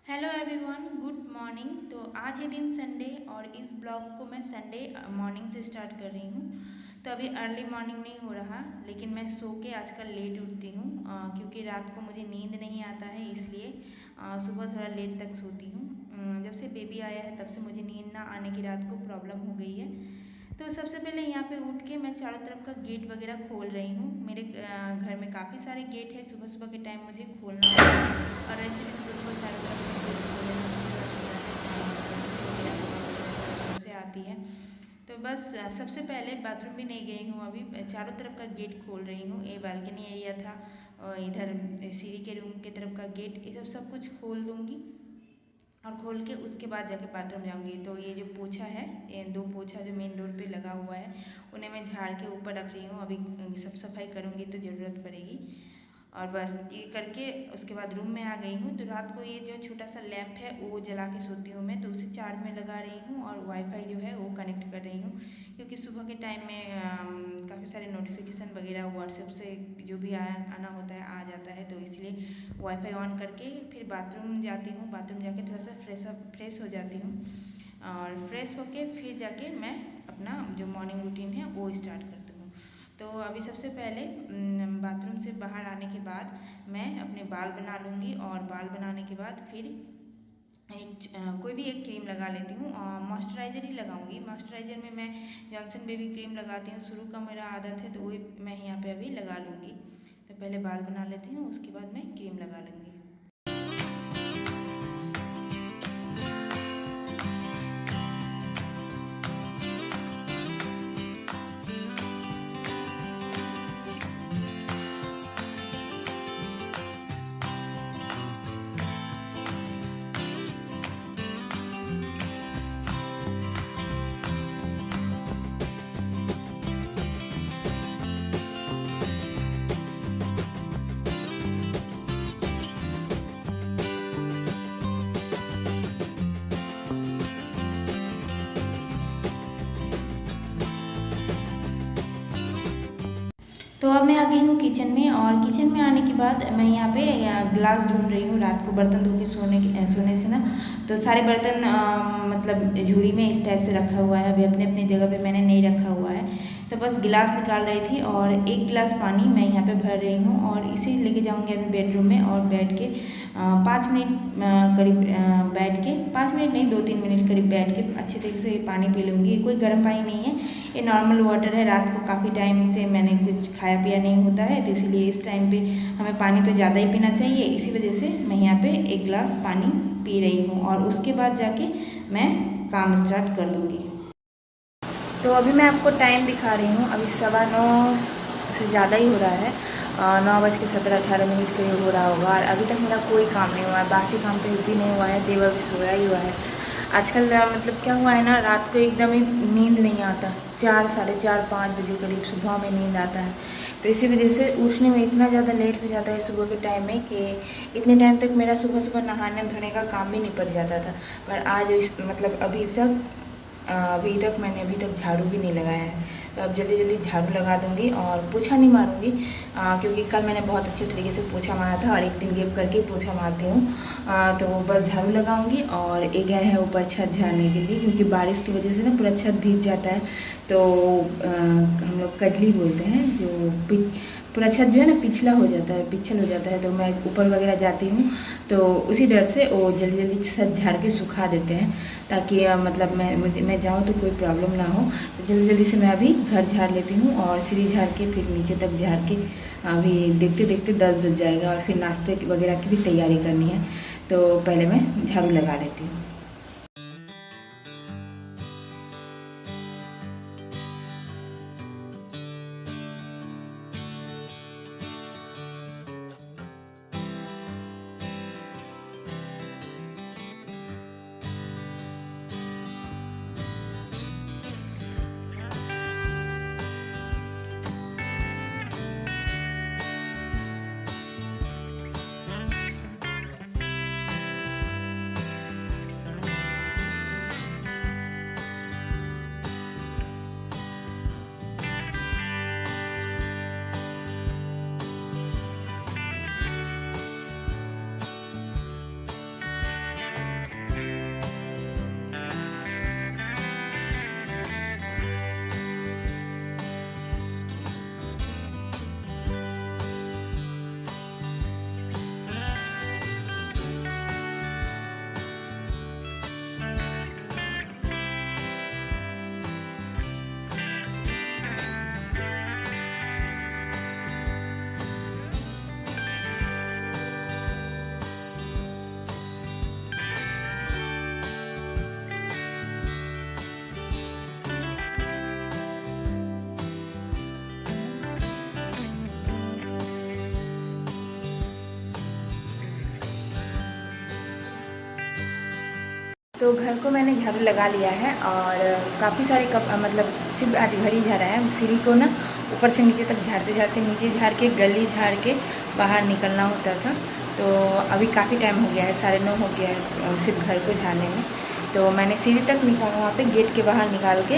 Hello everyone, good morning. तो आज है दिन संडे और इस ब्लॉग को मैं संडे मॉर्निंग से स्टार्ट कर रही हूँ। तो अभी अर्ली मॉर्निंग नहीं हो रहा, लेकिन मैं सो के आजकल लेट उठती हूँ क्योंकि रात को मुझे नींद नहीं आता है, इसलिए सुबह थोड़ा लेट तक सोती हूँ। जब से बेबी आया है तब से मुझे नींद ना आने की रात को प्रॉब्लम हो गई है। तो सबसे पहले यहाँ पे उठ के मैं चारों तरफ का गेट वगैरह खोल रही हूँ। मेरे घर में काफ़ी सारे गेट है, सुबह सुबह के टाइम मुझे खोलना होता है और ऐसे भी सुबह सुबह चारों तरफ से गेट खोल देना मुझे थोड़ा से आती है। तो बस सबसे पहले बाथरूम भी नहीं गई हूँ, अभी चारों तरफ का गेट खोल रही हूँ। ये बालकनी एरिया था और इधर सीढ़ी के रूम की तरफ का गेट, ये सब कुछ खोल दूँगी और खोल के उसके बाद जाके बाथरूम जाऊंगी। तो ये जो पोछा है, ये दो पोछा जो मेन डोर पे लगा हुआ है, उन्हें मैं झाड़ के ऊपर रख रही हूँ। अभी सब सफाई करूँगी तो ज़रूरत पड़ेगी। और बस ये करके उसके बाद रूम में आ गई हूँ। तो रात को ये जो छोटा सा लैंप है वो जला के सोती हूँ मैं, तो उसे चार्ज में लगा रही हूँ और वाईफाई जो है वो कनेक्ट कर रही हूँ, क्योंकि सुबह के टाइम में काफ़ी सारे नोटिफिकेशन वगैरह व्हाट्सएप से जो भी आना होता है आ जाता है। तो इसलिए वाईफाई ऑन करके फिर बाथरूम जाती हूँ। बाथरूम जाके थोड़ा सा फ्रेश हो जाती हूँ और फ्रेश होके फिर जाके मैं अपना जो मॉर्निंग रूटीन है वो स्टार्ट करती हूँ। तो अभी सबसे पहले बाथरूम से बाहर आने के बाद मैं अपने बाल बना लूँगी और बाल बनाने के बाद फिर कोई भी एक क्रीम लगा लेती हूँ। मॉइस्चराइज़र ही लगाऊंगी। मॉइस्चराइज़र में मैं जॉनसन बेबी क्रीम लगाती हूँ, शुरू का मेरा आदत है, तो वही मैं यहाँ पे अभी लगा लूँगी। तो पहले बाल बना लेती हूँ, उसके बाद मैं क्रीम लगा लूँगी। तो अब मैं आ गई हूँ किचन में और किचन में आने के बाद मैं यहाँ पे ग्लास ढूंढ रही हूँ। रात को बर्तन धो के सोने से ना, तो सारे बर्तन मतलब झूरी में इस टाइप से रखा हुआ है, अभी अपने अपने जगह पे मैंने नहीं रखा हुआ है। तो बस गिलास निकाल रही थी और एक गिलास पानी मैं यहाँ पे भर रही हूँ और इसे लेके जाऊँगी अभी बेडरूम में और बैठ के 5 मिनट करीब बैठ के, 5 मिनट नहीं 2-3 मिनट करीब बैठ के अच्छे तरीके से पानी पी लूँगी। कोई गर्म पानी नहीं है, ये नॉर्मल वाटर है। रात को काफ़ी टाइम से मैंने कुछ खाया पिया नहीं होता है, तो इसलिए इस टाइम पे हमें पानी तो ज़्यादा ही पीना चाहिए। इसी वजह से मैं यहाँ पे एक गिलास पानी पी रही हूँ और उसके बाद जाके मैं काम स्टार्ट कर लूँगी। तो अभी मैं आपको टाइम दिखा रही हूँ, अभी 9:15 से ज़्यादा ही हो रहा है, 9:17-18 करीब हो रहा होगा और अभी तक मेरा कोई काम नहीं हुआ है। बासी काम तो एक भी नहीं हुआ है, देवा भी सोया ही हुआ है। आजकल मतलब क्या हुआ है ना, रात को एकदम ही नींद नहीं आता, 4, 4:30-5 बजे करीब सुबह में नींद आता है। तो इसी वजह से उठने में इतना ज़्यादा लेट हो जाता है सुबह के टाइम में कि इतने टाइम तक मेरा सुबह सुबह नहाने धोने का काम भी निपट जाता था। पर आज मतलब अभी तक मैंने झाड़ू भी नहीं लगाया है। तो अब जल्दी जल्दी झाड़ू लगा दूंगी और पोछा नहीं मारूंगी, क्योंकि कल मैंने बहुत अच्छे तरीके से पोछा मारा था और एक दिन गैप करके पोछा मारती हूँ। तो बस झाड़ू लगाऊंगी और एक गए हैं ऊपर छत झाड़ने के लिए, क्योंकि बारिश की वजह से ना पूरा छत भीग जाता है। तो हम लोग कजली बोलते हैं, जो पूरा छत जो है ना पिछला हो जाता है, पिछल हो जाता है। तो मैं ऊपर वगैरह जाती हूँ तो उसी डर से वो जल्दी जल्दी छत झाड़ के सुखा देते हैं, ताकि मतलब मैं जाऊँ तो कोई प्रॉब्लम ना हो। तो जल्दी जल्दी से मैं अभी घर झाड़ लेती हूँ और सीढ़ी झाड़ के फिर नीचे तक झाड़ के अभी देखते देखते 10 बज जाएगा और फिर नाश्ते वगैरह की भी तैयारी करनी है। तो पहले मैं झाड़ू लगा लेती हूँ। तो घर को मैंने झाड़ू लगा लिया है और काफ़ी सारे मतलब सिर्फ आधी घर ही झाड़ा है। सीढ़ी को ना ऊपर से नीचे तक झाड़ते झाड़ते नीचे झाड़ के गली झाड़ के बाहर निकलना होता था। तो अभी काफ़ी टाइम हो गया है, 9:30 हो गया है सिर्फ घर को झाड़ने में। तो मैंने सीढ़ी तक निकाला, वहाँ पे गेट के बाहर निकाल के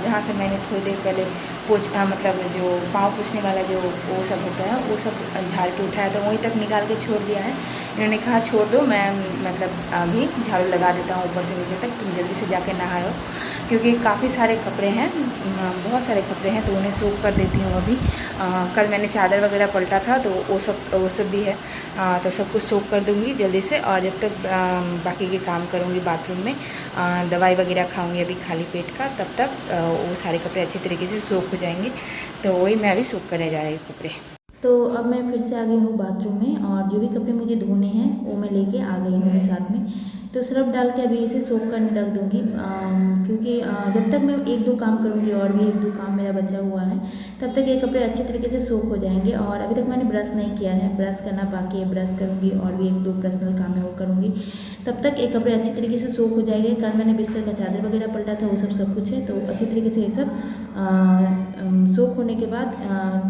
जहाँ से मैंने थोड़ी देर पहले मतलब जो पाँव पोंछने वाला जो वो सब होता है वो सब झाड़ के उठाया, तो वहीं तक निकाल के छोड़ दिया है। इन्होंने कहा छोड़ दो, मैं मतलब अभी झाड़ू लगा देता हूँ ऊपर से नीचे तक, तुम जल्दी से जाके नहाओ, क्योंकि काफ़ी सारे कपड़े हैं, बहुत सारे कपड़े हैं, तो उन्हें सोख कर देती हूँ अभी। कल मैंने चादर वगैरह पलटा था तो वो सब भी है, तो सब कुछ सोख कर दूँगी जल्दी से। और जब तक बाकी के काम करूँगी बाथरूम में, दवाई वगैरह खाऊंगी अभी खाली पेट का, तब तक वो सारे कपड़े अच्छी तरीके से सोख हो जाएंगे। तो वही मैं अभी सोख करने जा रही हूँ कपड़े। तो अब मैं फिर से आ गई हूँ बाथरूम में और जो भी कपड़े मुझे धोने हैं वो मैं लेके आ गई हूँ साथ में। तो सर्फ डाल के अभी इसे सोख करने रख दूँगी, क्योंकि जब तक मैं 1-2 काम करूँगी और भी 1-2 काम मेरा बचा हुआ है, तब तक ये कपड़े अच्छे तरीके से सोख हो जाएंगे। और अभी तक मैंने ब्रश नहीं किया है, ब्रश करना बाकी है, ब्रश करूँगी और भी 1-2 पर्सनल काम है वो करूँगी, तब तक ये कपड़े अच्छी तरीके से सोख हो जाएंगे। कल मैंने बिस्तर का चादर वगैरह पलटा था, वो सब कुछ है, तो अच्छी तरीके से ये सब सोख होने के बाद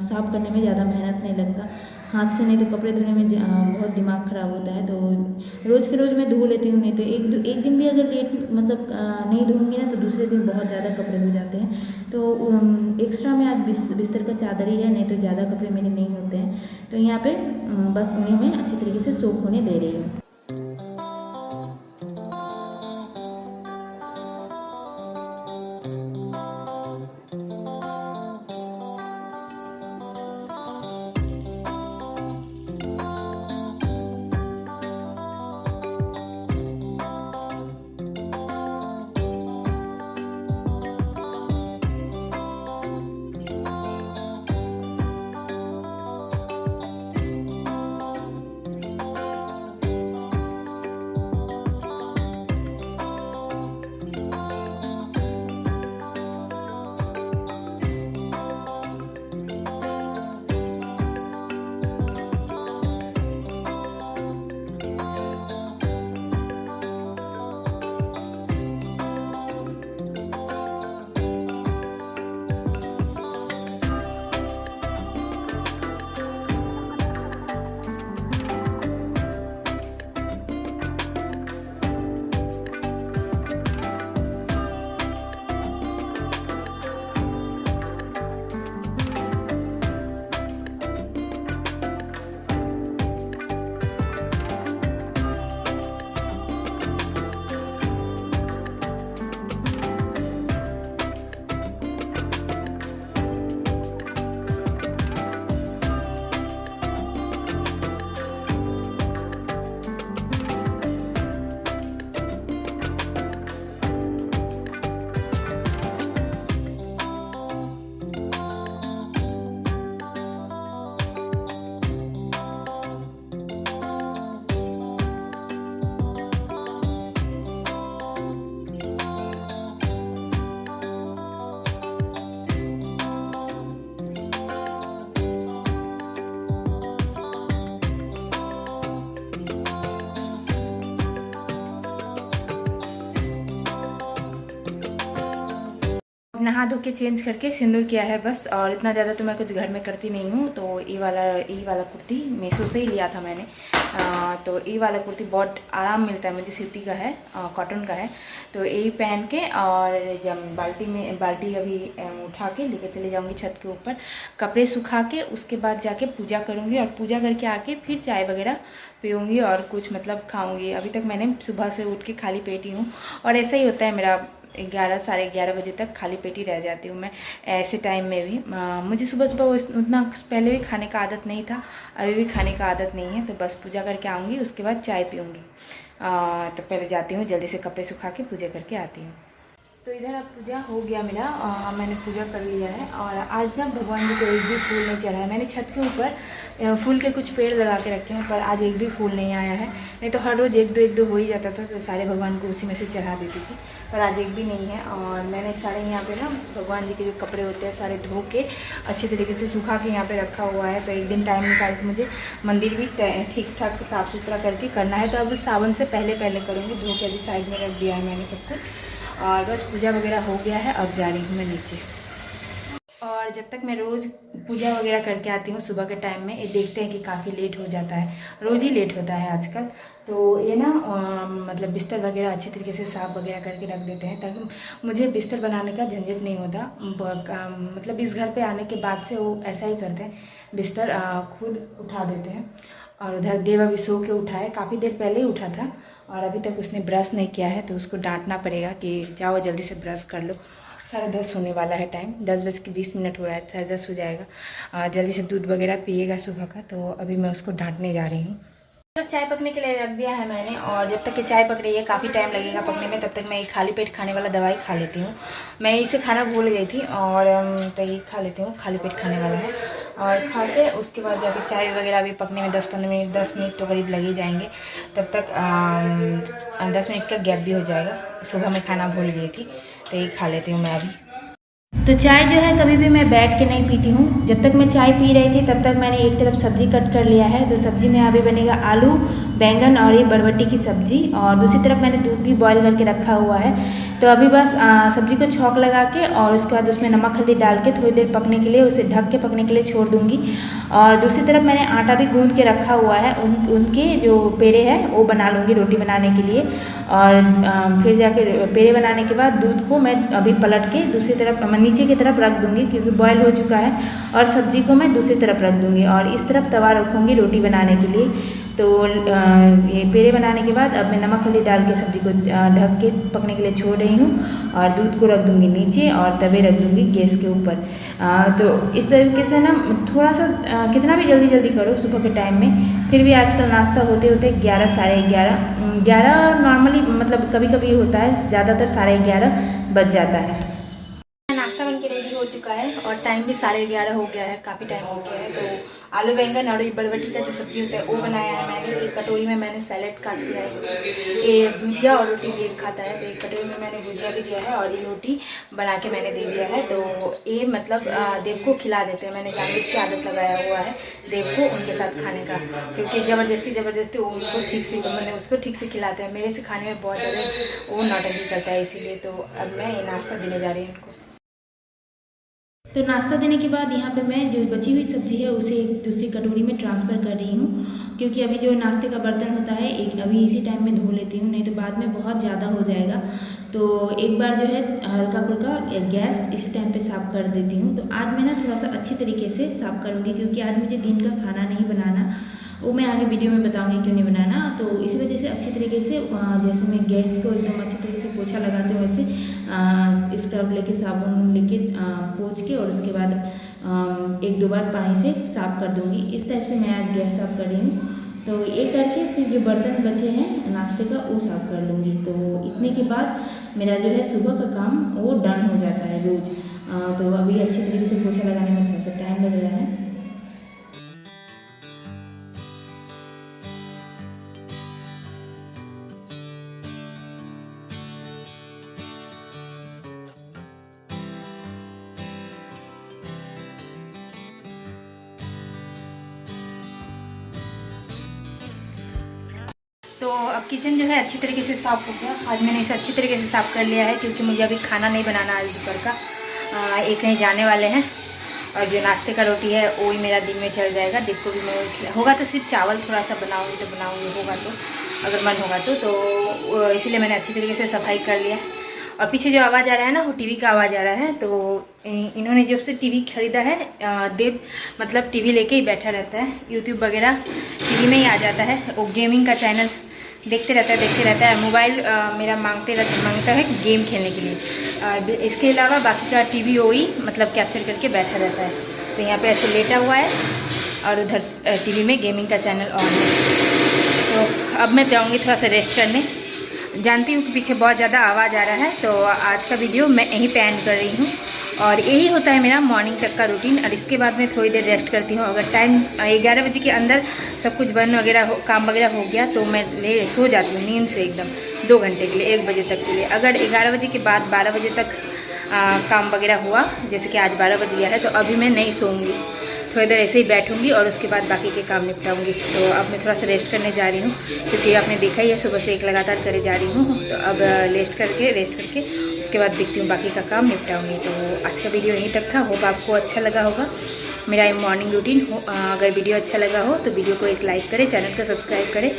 साफ़ करने में ज़्यादा मेहनत नहीं लगता हाथ से, नहीं तो कपड़े धोने में बहुत दिमाग ख़राब होता है। तो रोज़ के रोज़ मैं धो लेती हूँ, नहीं तो एक दिन भी अगर लेट मतलब नहीं धोऊंगी ना तो दूसरे दिन बहुत ज़्यादा कपड़े हो जाते हैं। तो एक्स्ट्रा में आज बिस्तर का चादर ही है, नहीं तो ज़्यादा कपड़े मेरे नहीं होते हैं। तो यहाँ पे बस उन्हें मैं अच्छी तरीके से सोख होने दे रही हूँ। नहा धो के चेंज करके सिंदूर किया है बस, और इतना ज़्यादा तो मैं कुछ घर में करती नहीं हूँ। तो ये वाला कुर्ती मीशो से ही लिया था मैंने। तो ये वाला कुर्ती बहुत आराम मिलता है मुझे, सूती का है, कॉटन का है। तो यही पहन के और जब बाल्टी अभी उठा के लेके चले जाऊँगी छत के ऊपर, कपड़े सुखा के उसके बाद जाके पूजा करूँगी, और पूजा करके आके फिर चाय वगैरह पीऊँगी और कुछ मतलब खाऊँगी। अभी तक मैंने सुबह से उठ के खाली पेट ही हूँ, और ऐसा ही होता है मेरा, 11 साढ़े 11 बजे तक खाली पेट ही रह जाती हूँ मैं ऐसे टाइम में भी। मुझे सुबह उतना पहले भी खाने का आदत नहीं था, अभी भी खाने का आदत नहीं है। तो बस पूजा करके आऊँगी, उसके बाद चाय पीऊँगी। तो पहले जाती हूँ, जल्दी से कपड़े सुखा के पूजा करके आती हूँ। तो इधर अब पूजा हो गया मेरा, मैंने पूजा कर लिया है। और आज ना भगवान जी को एक भी फूल नहीं चढ़ा है। मैंने छत के ऊपर फूल के कुछ पेड़ लगा के रखे हैं, पर आज एक भी फूल नहीं आया है। नहीं तो हर रोज़ एक दो हो ही जाता था, तो सारे भगवान को उसी में से चढ़ा देती थी, पर आज एक भी नहीं है। और मैंने सारे यहाँ पे ना भगवान जी के जो कपड़े होते हैं सारे धो के अच्छे तरीके से सुखा के यहाँ पे रखा हुआ है। तो एक दिन टाइम निकाल के मुझे मंदिर भी ठीक ठाक साफ़ सुथरा करके करना है। तो अब सावन से पहले करूँगी। धो के अभी साइड में रख दिया है मैंने सब कुछ, और बस पूजा वगैरह हो गया है। अब जा रही हूँ मैं नीचे। और जब तक मैं रोज़ पूजा वगैरह करके आती हूँ सुबह के टाइम में, ये देखते हैं कि काफ़ी लेट हो जाता है, रोज़ ही लेट होता है आजकल। तो ये ना मतलब बिस्तर वगैरह अच्छी तरीके से साफ़ वगैरह करके रख देते हैं, ताकि मुझे बिस्तर बनाने का झंझट नहीं होता। मतलब इस घर पे आने के बाद से वो ऐसा ही करते हैं, बिस्तर खुद उठा देते हैं। और उधर देव अभी सो के उठा है, काफ़ी देर पहले ही उठा था, और अभी तक उसने ब्रश नहीं किया है। तो उसको डांटना पड़ेगा कि जाओ जल्दी से ब्रश कर लो। 10:30 होने वाला है टाइम, 10:20 हो रहा है, 10:30 हो जाएगा। जल्दी से दूध वगैरह पिएगा सुबह का। तो अभी मैं उसको डांटने जा रही हूँ। चाय पकने के लिए रख दिया है मैंने, और जब तक कि चाय पक रही है, काफ़ी टाइम लगेगा पकने में, तब तक मैं खाली पेट खाने वाला दवाई खा लेती हूँ। मैं इसे खाना भूल गई थी, और तो ये खा लेती हूँ, खाली पेट खाने वाला है। और खा के उसके बाद जाके चाय वगैरह भी पकने में 10 मिनट तो करीब लग ही जाएंगे। तब तक 10 मिनट का गैप भी हो जाएगा। सुबह में खाना भूल गई थी, तो ये खा लेती हूँ मैं अभी। तो चाय जो है कभी भी मैं बैठ के नहीं पीती हूँ। जब तक मैं चाय पी रही थी तब तक मैंने एक तरफ सब्ज़ी कट कर लिया है। तो सब्ज़ी में अभी बनेगा आलू, बैंगन और ये बरबट्टी की सब्ज़ी, और दूसरी तरफ मैंने दूध भी बॉईल करके रखा हुआ है। तो अभी बस सब्ज़ी को छौंक लगा के, और उसके बाद उसमें नमक हल्दी डाल के थोड़ी देर पकने के लिए, उसे ढक के पकने के लिए छोड़ दूँगी। और दूसरी तरफ मैंने आटा भी गूँध के रखा हुआ है, उनके जो पेड़े हैं वो बना लूँगी रोटी बनाने के लिए। और फिर जाके पेड़े बनाने के बाद दूध को मैं अभी पलट के दूसरी तरफ नीचे की तरफ रख दूँगी, क्योंकि बॉयल हो चुका है। और सब्ज़ी को मैं दूसरी तरफ रख दूँगी, और इस तरफ तवा रखूँगी रोटी बनाने के लिए। तो ये पेड़े बनाने के बाद अब मैं नमक हल्दी डाल के सब्ज़ी को ढक के पकने के लिए छोड़ रही हूँ, और दूध को रख दूँगी नीचे, और तवे रख दूँगी गैस के ऊपर। तो इस तरीके से ना थोड़ा सा कितना भी जल्दी करो सुबह के टाइम में, फिर भी आजकल नाश्ता होते होते 11 साढ़े 11 नॉर्मली, मतलब कभी कभी होता है, ज़्यादातर 11:30 बज जाता है। नाश्ता बन के रेडी हो चुका है, और टाइम भी 11:30 हो गया है, काफ़ी टाइम हो गया है। तो आलू बैंगन और बरबटी का जो सब्ज़ी होता है वो बनाया है मैंने। एक कटोरी में मैंने सैलेड काट दिया है। ये भुजिया और रोटी देव खाता है, तो एक कटोरी में मैंने भुजिया भी दिया है, और ये रोटी बना के मैंने दे दिया है। तो ये मतलब देव को खिला देते हैं। मैंने जानबूझ की आदत लगाया हुआ है देव को उनके साथ खाने का, क्योंकि ज़बरदस्ती वो उनको ठीक से, मैंने उसको ठीक से खिलाते हैं। मेरे से खाने में बहुत ज़्यादा वो नाटकी करता है, इसीलिए तो अब मैं ये नाश्ता देने जा रही हूँ उनको। तो नाश्ता देने के बाद यहाँ पे मैं जो बची हुई सब्ज़ी है उसे एक दूसरी कटोरी में ट्रांसफ़र कर रही हूँ, क्योंकि अभी जो नाश्ते का बर्तन होता है एक अभी इसी टाइम में धो लेती हूँ, नहीं तो बाद में बहुत ज़्यादा हो जाएगा। तो एक बार जो है हल्का फुल्का गैस इसी टाइम पे साफ़ कर देती हूँ। तो आज मैं ना थोड़ा सा अच्छी तरीके से साफ़ करूँगी, क्योंकि आज मुझे दिन का खाना नहीं बनाना, वो मैं आगे वीडियो में बताऊंगी क्यों नहीं बनाना। तो इसी वजह से अच्छी तरीके से जैसे मैं गैस को एकदम अच्छी तरीके से पोछा लगाते हुए वैसे स्क्रब लेके साबुन लेके पोंछ के, और उसके बाद 1-2 बार पानी से साफ़ कर दूंगी। इस टाइप से मैं आज गैस साफ़ कर रही हूँ। तो ये करके फिर जो बर्तन बचे हैं नाश्ते का वो साफ़ कर लूँगी। तो इतने के बाद मेरा जो है सुबह का काम वो डन हो जाता है रोज़। तो अभी अच्छी तरीके से पोछा लगाने में थोड़ा सा टाइम लग रहा है। तो अब किचन जो है अच्छी तरीके से साफ़ हो गया। आज मैंने इसे अच्छी तरीके से साफ़ कर लिया है, क्योंकि मुझे अभी खाना नहीं बनाना आज दोपहर का। एक कहीं जाने वाले हैं, और जो नाश्ते का रोटी है वो ही मेरा दिन में चल जाएगा। देखो भी मैं होगा तो सिर्फ चावल थोड़ा सा बनाऊँगी, तो बनाऊँगी होगा तो, अगर मन होगा तो इसीलिए मैंने अच्छी तरीके से सफाई कर लिया। और पीछे जो आवाज़ आ रहा है ना वो टीवी का आवाज़ आ रहा है। तो इन्होंने जब से टीवी खरीदा है, देव मतलब टीवी लेके ही बैठा रहता है, यूट्यूब वगैरह टीवी में ही आ जाता है। वो गेमिंग का चैनल देखते रहता है। मोबाइल मेरा मांगता है गेम खेलने के लिए। इसके अलावा बाकी का टीवी वो ही मतलब कैप्चर करके बैठा रहता है। तो यहाँ पे ऐसे लेटा हुआ है, और उधर टीवी में गेमिंग का चैनल ऑन है। तो अब मैं जाऊँगी थोड़ा सा रेस्ट करने। जानती हूँ कि पीछे बहुत ज़्यादा आवाज़ आ रहा है, तो आज का वीडियो मैं यहीं पे एंड कर रही हूँ। और यही होता है मेरा मॉर्निंग तक का रूटीन। और इसके बाद मैं थोड़ी देर रेस्ट करती हूँ। अगर टाइम 11 बजे के अंदर सब कुछ बन वगैरह काम वगैरह हो गया तो मैं सो जाती हूँ नींद से एकदम 2 घंटे के लिए, 1 बजे तक के लिए। अगर 11 बजे के बाद 12 बजे तक काम वगैरह हुआ, जैसे कि आज 12 बज गया है, तो अभी मैं नहीं सोऊंगी, थोड़ी देर ऐसे ही बैठूंगी और उसके बाद बाकी के काम निपटाऊंगी। तो अब मैं थोड़ा सा रेस्ट करने जा रही हूँ, क्योंकि आपने देखा ही है सुबह से एक लगातार करे जा रही हूँ। तो अब रेस्ट करके उसके बाद देखती हूँ बाकी का काम निपटाऊंगी। तो आज का वीडियो यहीं तक था। होप आपको अच्छा लगा होगा मेरा ये मॉर्निंग रूटीन। अगर वीडियो अच्छा लगा हो तो वीडियो को एक लाइक करें, चैनल को सब्सक्राइब करें।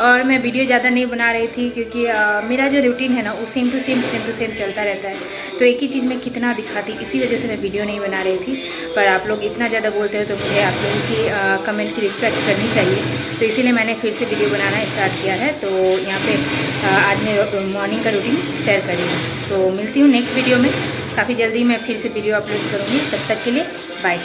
और मैं वीडियो ज़्यादा नहीं बना रही थी, क्योंकि मेरा जो रूटीन है ना वो सेम टू सेम चलता रहता है। तो एक ही चीज़ मैं कितना दिखाती, इसी वजह से मैं वीडियो नहीं बना रही थी। पर आप लोग इतना ज़्यादा बोलते हो तो मुझे आप लोगों की कमेंट की रिस्पेक्ट करनी चाहिए, तो इसीलिए मैंने फिर से वीडियो बनाना स्टार्ट किया है। तो यहाँ पे आज मैं मॉर्निंग का रूटीन शेयर कर रही हूँ। तो मिलती हूँ नेक्स्ट वीडियो में, काफ़ी जल्दी मैं फिर से वीडियो अपलोड करूँगी। तब तक के लिए बाय।